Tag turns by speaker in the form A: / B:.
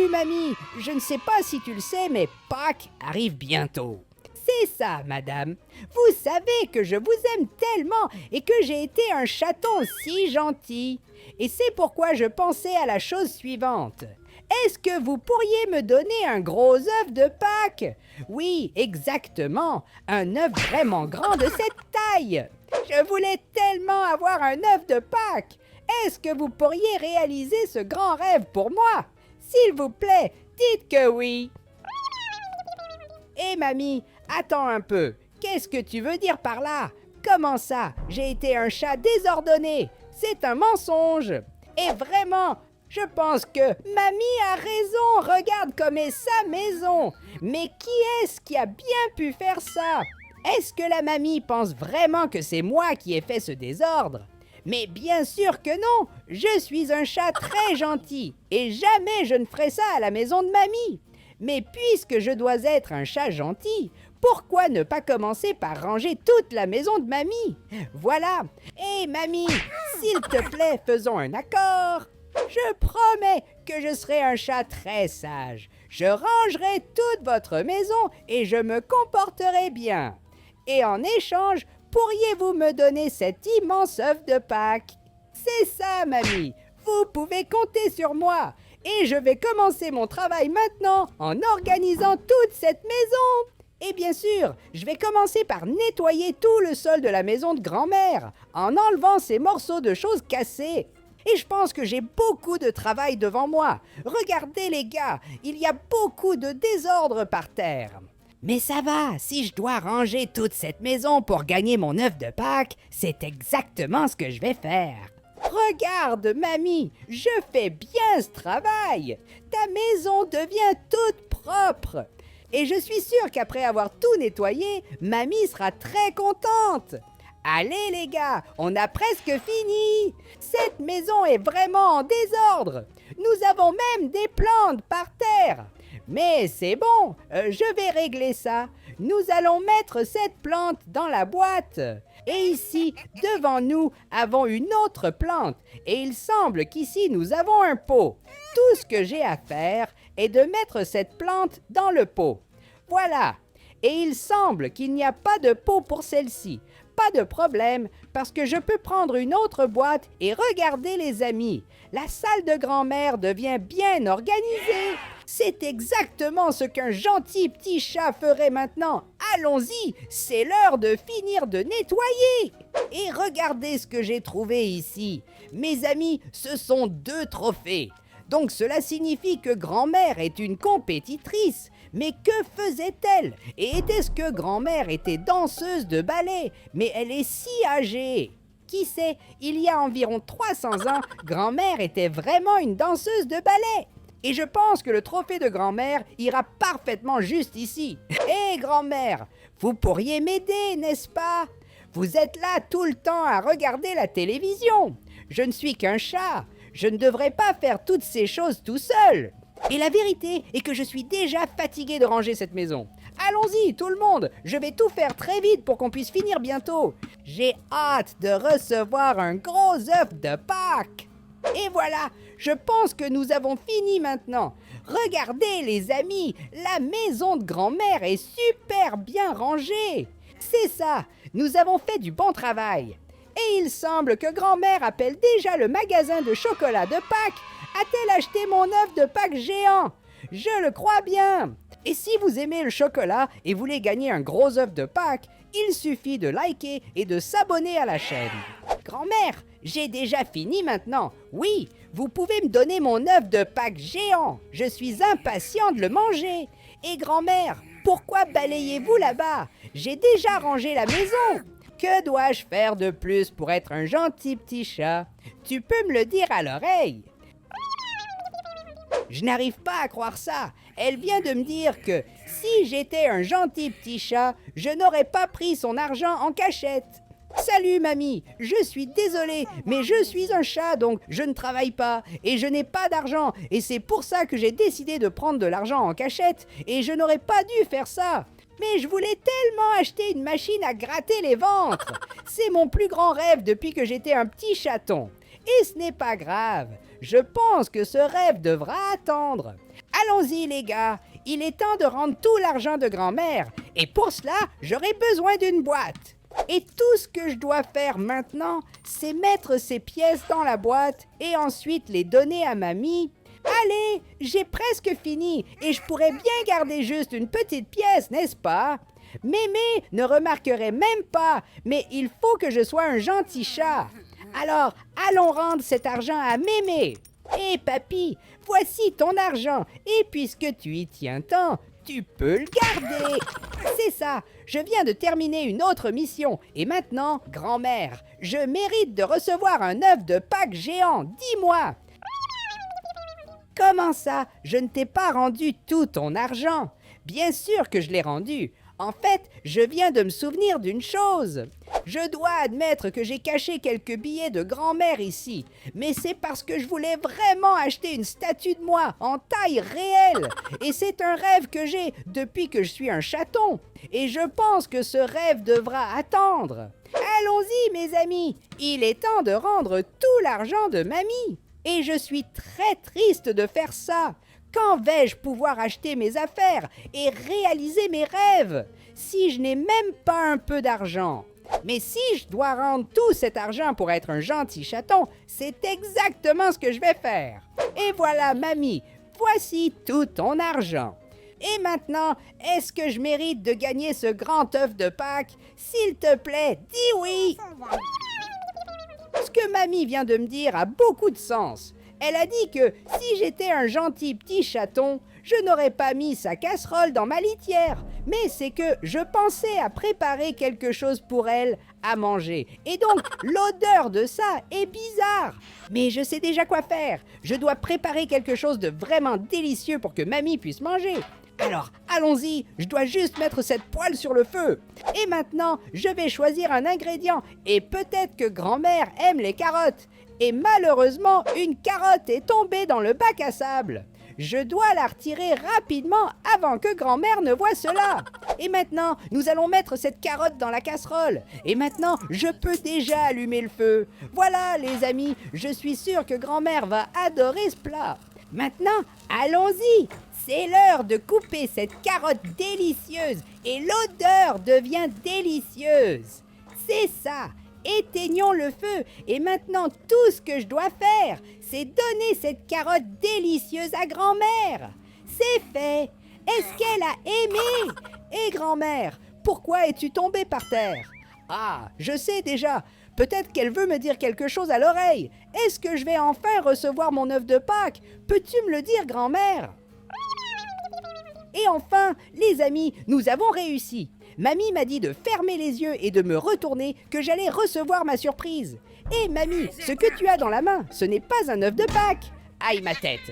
A: Salut mamie, je ne sais pas si tu le sais, mais Pâques arrive bientôt. C'est ça, madame. Vous savez que je vous aime tellement et que j'ai été un chaton si gentil. Et c'est pourquoi je pensais à la chose suivante. Est-ce que vous pourriez me donner un gros œuf de Pâques? Oui, exactement, un œuf vraiment grand de cette taille. Je voulais tellement avoir un œuf de Pâques. Est-ce que vous pourriez réaliser ce grand rêve pour moi? S'il vous plaît, dites que oui. Hé mamie, attends un peu. Qu'est-ce que tu veux dire par là? Comment ça? J'ai été un chat désordonné. C'est un mensonge. Et vraiment, je pense que mamie a raison. Regarde comme est sa maison. Mais qui est-ce qui a bien pu faire ça? Est-ce que la mamie pense vraiment que c'est moi qui ai fait ce désordre? Mais bien sûr que non. Je suis un chat très gentil. Et jamais je ne ferai ça à la maison de mamie. Mais puisque je dois être un chat gentil, pourquoi ne pas commencer par ranger toute la maison de mamie? Voilà. Hé mamie, s'il te plaît, faisons un accord. Je promets que je serai un chat très sage. Je rangerai toute votre maison et je me comporterai bien. Et en échange, pourriez-vous me donner cet immense œuf de Pâques? C'est ça, mamie. Vous pouvez compter sur moi. Et je vais commencer mon travail maintenant en organisant toute cette maison. Et bien sûr, je vais commencer par nettoyer tout le sol de la maison de grand-mère, en enlevant ces morceaux de choses cassées. Et je pense que j'ai beaucoup de travail devant moi. Regardez les gars, il y a beaucoup de désordre par terre. Mais ça va, si je dois ranger toute cette maison pour gagner mon œuf de Pâques, c'est exactement ce que je vais faire. Regarde, mamie, je fais bien ce travail. Ta maison devient toute propre. Et je suis sûre qu'après avoir tout nettoyé, mamie sera très contente. Allez les gars, on a presque fini. Cette maison est vraiment en désordre. Nous avons même des plantes par terre. Mais c'est bon, je vais régler ça. Nous allons mettre cette plante dans la boîte. Et ici, devant nous, avons une autre plante. Et il semble qu'ici, nous avons un pot. Tout ce que j'ai à faire est de mettre cette plante dans le pot. Voilà. Et il semble qu'il n'y a pas de pot pour celle-ci. Pas de problème, parce que je peux prendre une autre boîte et regarder les amis. La salle de grand-mère devient bien organisée. C'est exactement ce qu'un gentil petit chat ferait maintenant. Allons-y, c'est l'heure de finir de nettoyer. Et regardez ce que j'ai trouvé ici. Mes amis, ce sont 2 trophées. Donc cela signifie que grand-mère est une compétitrice. Mais que faisait-elle? Et était-ce que grand-mère était danseuse de ballet? Mais elle est si âgée. Qui sait, il y a environ 300 ans, grand-mère était vraiment une danseuse de ballet. Et je pense que le trophée de grand-mère ira parfaitement juste ici. Hé grand-mère, vous pourriez m'aider, n'est-ce pas? Vous êtes là tout le temps à regarder la télévision. Je ne suis qu'un chat. Je ne devrais pas faire toutes ces choses tout seul. Et la vérité est que je suis déjà fatigué de ranger cette maison. Allons-y, tout le monde, je vais tout faire très vite pour qu'on puisse finir bientôt. J'ai hâte de recevoir un gros œuf de Pâques. Et voilà, je pense que nous avons fini maintenant. Regardez les amis, la maison de grand-mère est super bien rangée. C'est ça, nous avons fait du bon travail. Et il semble que grand-mère appelle déjà le magasin de chocolat de Pâques. A-t-elle acheté mon œuf de Pâques géant? Je le crois bien. Et si vous aimez le chocolat et voulez gagner un gros œuf de Pâques, il suffit de liker et de s'abonner à la chaîne. Grand-mère, j'ai déjà fini maintenant. Oui, vous pouvez me donner mon œuf de Pâques géant. Je suis impatient de le manger. Et grand-mère, pourquoi balayez-vous là-bas? J'ai déjà rangé la maison. Que dois-je faire de plus pour être un gentil petit chat? Tu peux me le dire à l'oreille. Je n'arrive pas à croire ça. Elle vient de me dire que si j'étais un gentil petit chat, je n'aurais pas pris son argent en cachette. Salut mamie, je suis désolé, mais je suis un chat donc je ne travaille pas et je n'ai pas d'argent et c'est pour ça que j'ai décidé de prendre de l'argent en cachette et je n'aurais pas dû faire ça. Mais je voulais tellement acheter une machine à gratter les ventres. C'est mon plus grand rêve depuis que j'étais un petit chaton. Et ce n'est pas grave. Je pense que ce rêve devra attendre. allons-y les gars, il est temps de rendre tout l'argent de grand-mère. Et pour cela, j'aurai besoin d'une boîte. Et tout ce que je dois faire maintenant, c'est mettre ces pièces dans la boîte et ensuite les donner à mamie. Allez, j'ai presque fini et je pourrais bien garder juste une petite pièce, n'est-ce pas? Mémé ne remarquerait même pas, mais il faut que je sois un gentil chat. Alors, allons rendre cet argent à Mémé. Hé papy, voici ton argent et puisque tu y tiens tant, tu peux le garder. C'est ça, je viens de terminer une autre mission et maintenant, grand-mère, je mérite de recevoir un œuf de Pâques géant, dis-moi. Comment ça, je ne t'ai pas rendu tout ton argent? Bien sûr que je l'ai rendu. En fait, je viens de me souvenir d'une chose. Je dois admettre que j'ai caché quelques billets de grand-mère ici, mais c'est parce que je voulais vraiment acheter une statue de moi en taille réelle. Et c'est un rêve que j'ai depuis que je suis un chaton. Et je pense que ce rêve devra attendre. Allons-y, mes amis, il est temps de rendre tout l'argent de mamie. Et je suis très triste de faire ça. Quand vais-je pouvoir acheter mes affaires et réaliser mes rêves si je n'ai même pas un peu d'argent? Mais si je dois rendre tout cet argent pour être un gentil chaton, c'est exactement ce que je vais faire. Et voilà, mamie, voici tout ton argent. Et maintenant, est-ce que je mérite de gagner ce grand œuf de Pâques? S'il te plaît, dis oui! Ce que mamie vient de me dire a beaucoup de sens. Elle a dit que si j'étais un gentil petit chaton, je n'aurais pas mis sa casserole dans ma litière. Mais c'est que je pensais à préparer quelque chose pour elle à manger. Et donc, l'odeur de ça est bizarre. Mais je sais déjà quoi faire. Je dois préparer quelque chose de vraiment délicieux pour que mamie puisse manger. Alors, allons-y, je dois juste mettre cette poêle sur le feu. Et maintenant, je vais choisir un ingrédient. Et peut-être que grand-mère aime les carottes. Et malheureusement, une carotte est tombée dans le bac à sable. Je dois la retirer rapidement avant que grand-mère ne voie cela. Et maintenant, nous allons mettre cette carotte dans la casserole. Et maintenant, je peux déjà allumer le feu. Voilà, les amis, je suis sûre que grand-mère va adorer ce plat. Maintenant, allons-y. C'est l'heure de couper cette carotte délicieuse et l'odeur devient délicieuse. C'est ça. Éteignons le feu et maintenant tout ce que je dois faire, c'est donner cette carotte délicieuse à grand-mère. C'est fait. Est-ce qu'elle a aimé? Et grand-mère, pourquoi es-tu tombée par terre? Ah, je sais déjà. Peut-être qu'elle veut me dire quelque chose à l'oreille. Est-ce que je vais enfin recevoir mon œuf de Pâques? Peux-tu me le dire, grand-mère? Et enfin, les amis, nous avons réussi. Mamie m'a dit de fermer les yeux et de me retourner que j'allais recevoir ma surprise. Et mamie, ce que tu as dans la main, ce n'est pas un œuf de Pâques. Aïe ma tête.